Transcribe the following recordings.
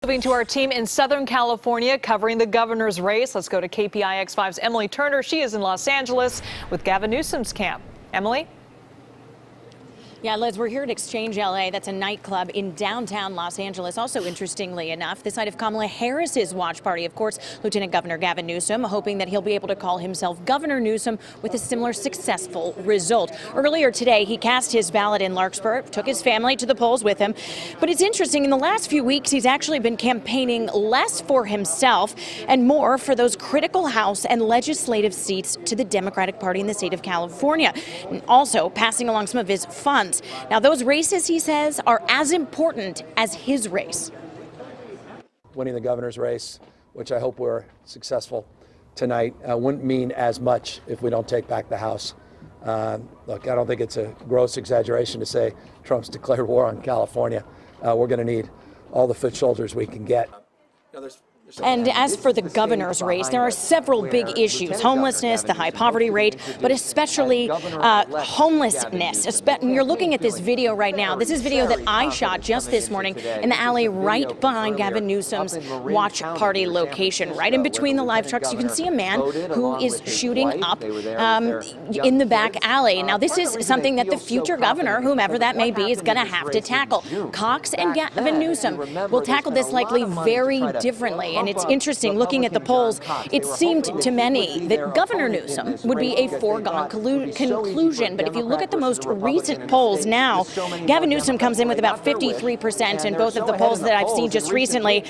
Moving to our team in Southern California covering the governor's race. Let's go to KPIX 5's Emily Turner. She is in Los Angeles with Gavin Newsom's camp. Emily? Yeah, Liz, we're here at Exchange LA. That's a nightclub in downtown Los Angeles. Also, interestingly enough, the site of Kamala Harris's watch party. Of course, Lieutenant Governor Gavin Newsom hoping that he'll be able to call himself Governor Newsom with a similar successful result. Earlier today, he cast his ballot in Larkspur, took his family to the polls with him. But it's interesting, in the last few weeks, he's actually been campaigning less for himself and more for those critical House and legislative seats to the Democratic Party in the state of California. And also passing along some of his funds. Now, those races, he says, are as important as his race. Winning the governor's race, which I hope we're successful tonight, wouldn't mean as much if we don't take back the House. Look, I don't think it's a gross exaggeration to say Trump's declared war on California. We're going to need all the foot soldiers we can get. And as for the governor's race, there are several big issues: homelessness, the high poverty rate, but especially homelessness. And you're looking at this video right now. This is video that I shot just this morning in the alley right behind Gavin Newsom's watch party location. Right in between the live trucks, you can see a man who is shooting up in the back alley. Now, this is something that the future governor, whomever that may be, is going to have to tackle. Cox and Gavin Newsom will tackle this likely very differently. And it's interesting, looking at the polls, it seemed to many that Governor Newsom would be a foregone conclusion. But if you look at the most recent polls now, Gavin Newsom comes in with about 53% in both of the polls that I've seen just recently.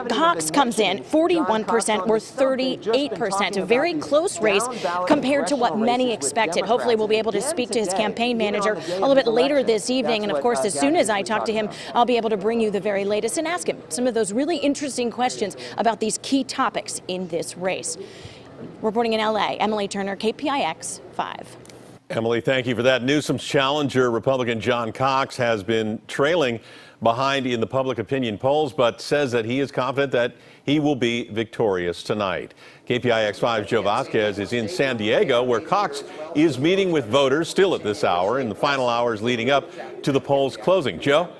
Cox comes in 41% or 38%, a very close race compared to what many expected. Hopefully we'll be able to speak to his campaign manager a little bit later this evening. And of course, as soon as I talk to him, I'll be able to bring you the very latest and ask him some of those really interesting questions about these key topics in this race. Reporting in LA, Emily Turner, KPIX 5. Emily, thank you for that. Newsom's challenger, Republican John Cox, has been trailing behind in the public opinion polls, but says that he is confident that he will be victorious tonight. KPIX 5's Joe Vazquez is in San Diego, where Cox is meeting with voters still at this hour in the final hours leading up to the polls closing. Joe?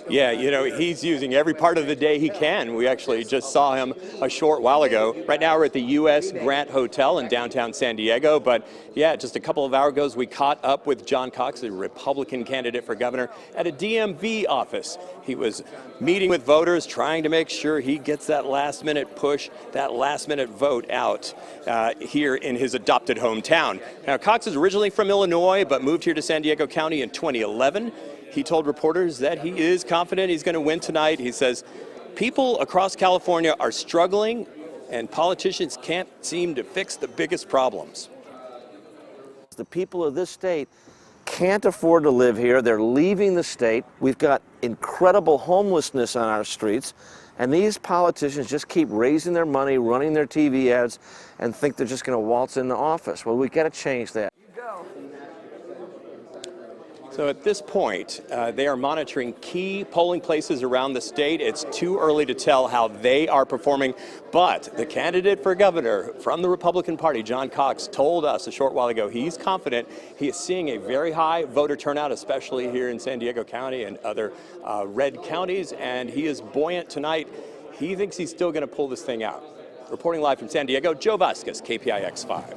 Yeah, you know, he's using every part of the day he can. We actually just saw him a short while ago. Right now we're at the U.S. Grant Hotel in downtown San Diego. But yeah, just a couple of hours ago, we caught up with John Cox, the Republican candidate for governor, at a DMV office. He was meeting with voters, trying to make sure he gets that last-minute push, that last-minute vote out here in his adopted hometown. Now, Cox is originally from Illinois, but moved here to San Diego County in 2011. He told reporters that he is confident he's going to win tonight. He says people across California are struggling and politicians can't seem to fix the biggest problems. The people of this state can't afford to live here. They're leaving the state. We've got incredible homelessness on our streets. And these politicians just keep raising their money, running their TV ads, and think they're just going to waltz into office. Well, we've got to change that. So at this point, they are monitoring key polling places around the state. It's too early to tell how they are performing, but the candidate for governor from the Republican Party, John Cox, told us a short while ago he's confident. He is seeing a very high voter turnout, especially here in San Diego County and other red counties, and he is buoyant tonight. He thinks he's still going to pull this thing out. Reporting live from San Diego, Joe Vazquez, KPIX 5.